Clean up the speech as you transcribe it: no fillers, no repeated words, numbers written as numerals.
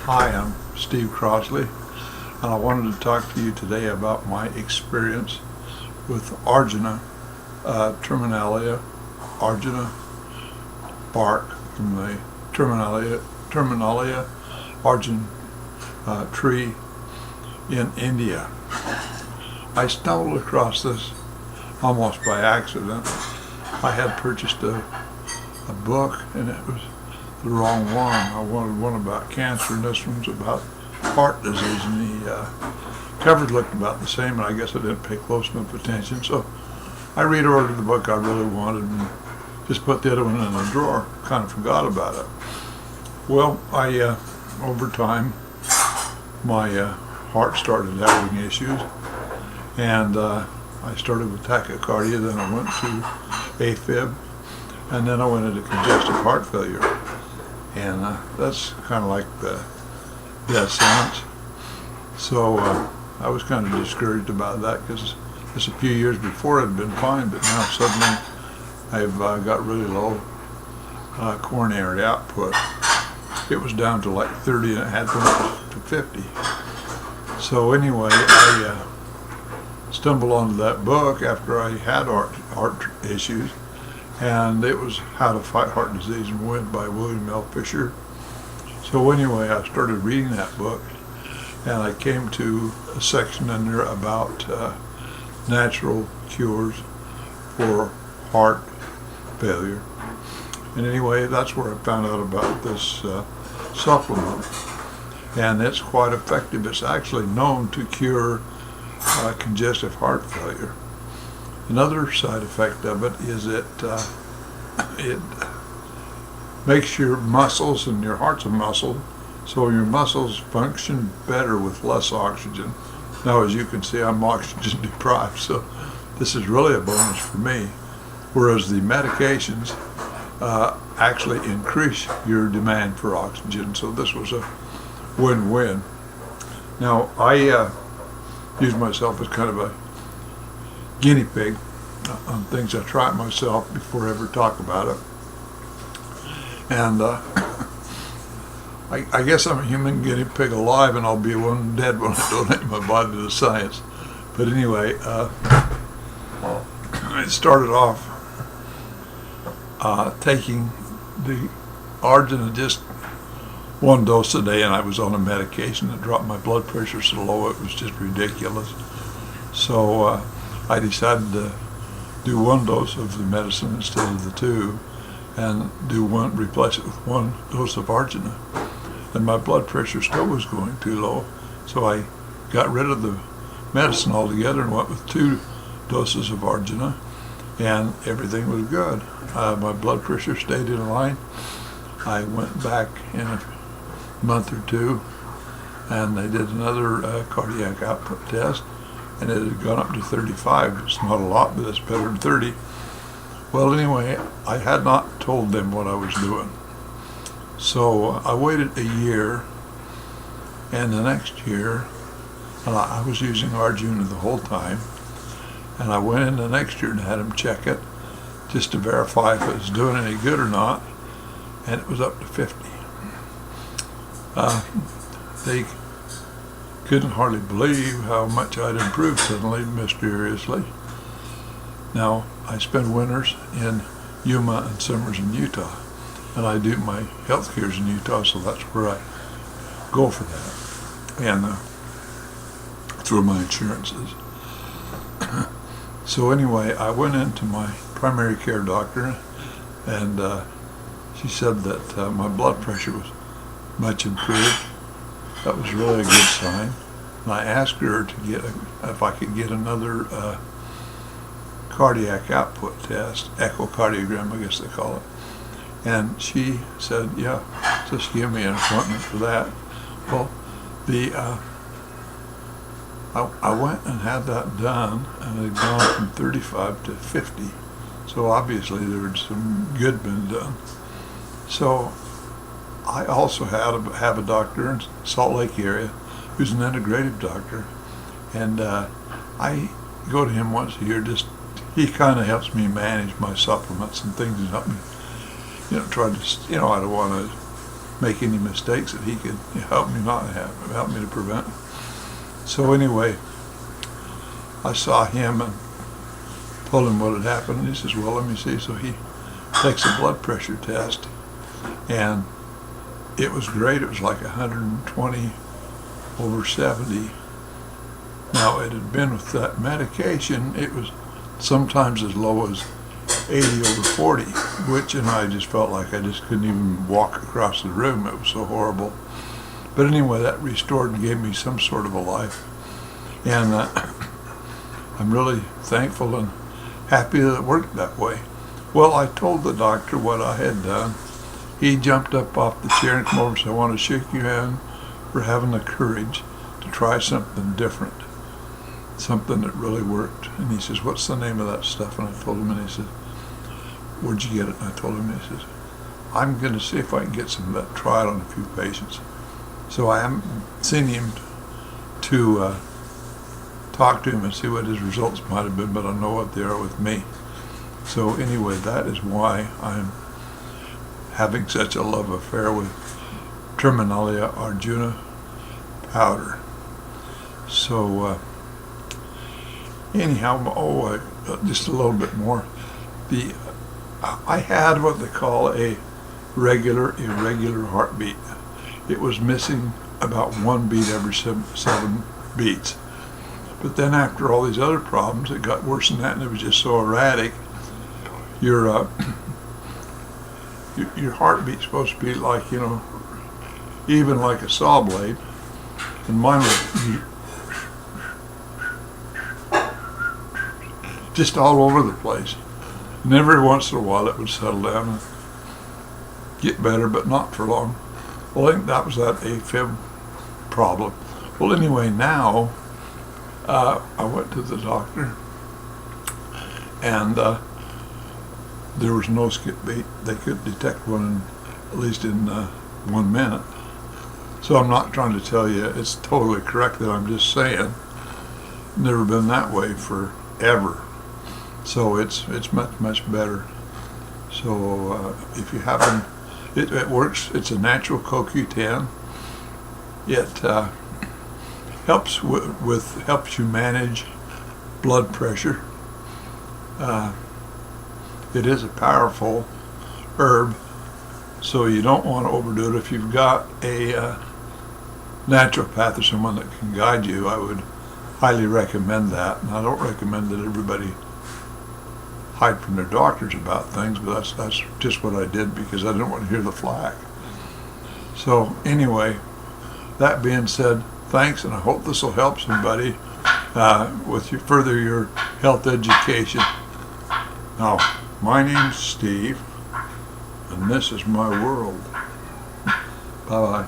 Hi, I'm Steve Crossley, and I wanted to talk to you today about my experience with Arjuna terminalia, Arjuna bark from the terminalia Arjun tree in India. I stumbled across this almost by accident. I had purchased a book, and it was the wrong one. I wanted one about cancer, and this one's about heart disease, and the covers looked about the same, and I guess I didn't pay close enough attention, so I reordered the book I really wanted and just put the other one in the drawer. Kind of forgot about it. Well, over time, my heart started having issues, and I started with tachycardia, then I went to AFib, and then I went into congestive heart failure. And that's kind of like the death sentence. So I was kind of discouraged about that, because just a few years before it had been fine, but now suddenly I've got really low coronary output. It was down to like 30, and it had been up to 50. So anyway, I stumbled onto that book after I had heart issues, and it was How to Fight Heart Disease and Win by William L. Fisher. So anyway, I started reading that book, and I came to a section in there about natural cures for heart failure. And anyway, that's where I found out about this supplement, and it's quite effective. It's actually known to cure congestive heart failure. Another side effect of it is it makes your muscles, and your heart's a muscle, so your muscles function better with less oxygen. Now, as you can see, I'm oxygen deprived, so this is really a bonus for me, whereas the medications actually increase your demand for oxygen, so this was a win-win. Now, I use myself as kind of a guinea pig on things. I try it myself before I ever talk about it. And I guess I'm a human guinea pig alive, and I'll be one dead when I donate my body to science. But anyway, it started off taking the Arjuna, just one dose a day, and I was on a medication that dropped my blood pressure so low it was just ridiculous. So I decided to do one dose of the medicine instead of the two, and replace it with one dose of Arjuna. And my blood pressure still was going too low, so I got rid of the medicine altogether and went with 2 doses of Arjuna, and everything was good. My blood pressure stayed in line. I went back in a month or 2, and they did another cardiac output test, and it had gone up to 35. It's not a lot, but it's better than 30. Well, anyway, I had not told them what I was doing. So I waited a year, and the next year, and I was using Arjuna the whole time, and I went in the next year and had them check it just to verify if it was doing any good or not, and it was up to 50. They couldn't hardly believe how much I'd improved suddenly, mysteriously. Now, I spend winters in Yuma and summers in Utah, and I do my health cares in Utah, so that's where I go for that, and through my insurances. So anyway, I went into my primary care doctor, and she said that my blood pressure was much improved. That was really a good sign. And I asked her to get if I could get another cardiac output test, echocardiogram, I guess they call it. And she said, yeah, just give me an appointment for that. Well, I went and had that done, and it had gone from 35 to 50. So obviously there was some good been done. So I also have a doctor in Salt Lake area who's an integrative doctor, and I go to him once a year. He kind of helps me manage my supplements and things, and help me, try to, I don't want to make any mistakes that he could help me to prevent. So anyway, I saw him and told him what had happened, and he says, well, let me see. So he takes a blood pressure test, and it was great. It was like 120/70. Now, it had been with that medication, it was sometimes as low as 80/40, which, and I just felt like I just couldn't even walk across the room. It was so horrible. But anyway, that restored and gave me some sort of a life. And I'm really thankful and happy that it worked that way. Well, I told the doctor what I had done. He jumped up off the chair and came over and said, I want to shake your hand for having the courage to try something different, something that really worked. And he says, what's the name of that stuff? And I told him, and he said, where'd you get it? And I told him, and he says, I'm going to see if I can get some of that, try it on a few patients. So I haven't seen him to talk to him and see what his results might have been, but I know what they are with me. So anyway, that is why I'm having such a love affair with Terminalia Arjuna powder. So anyhow, just a little bit more. I had what they call a irregular heartbeat. It was missing about 1 beat every 7 beats. But then after all these other problems, it got worse than that, and it was just so erratic. Your heartbeat's supposed to be like, even like a saw blade, and mine was just all over the place. And every once in a while it would settle down and get better, but not for long. Well, I think that was that AFib problem. Well, anyway, now I went to the doctor, and there was no skip beat. They could detect one at least in 1 minute. So I'm not trying to tell you it's totally correct, that I'm just saying never been that way forever. So it's much better. So if you happen, it works. It's a natural CoQ10. It helps helps you manage blood pressure. It is a powerful herb, so you don't want to overdo it. If you've got a naturopath or someone that can guide you, I would highly recommend that. And I don't recommend that everybody hide from their doctors about things, but that's just what I did because I didn't want to hear the flack. So anyway, that being said, thanks, and I hope this will help somebody with further your health education. Now, my name's Steve, and this is my world. Bye-bye.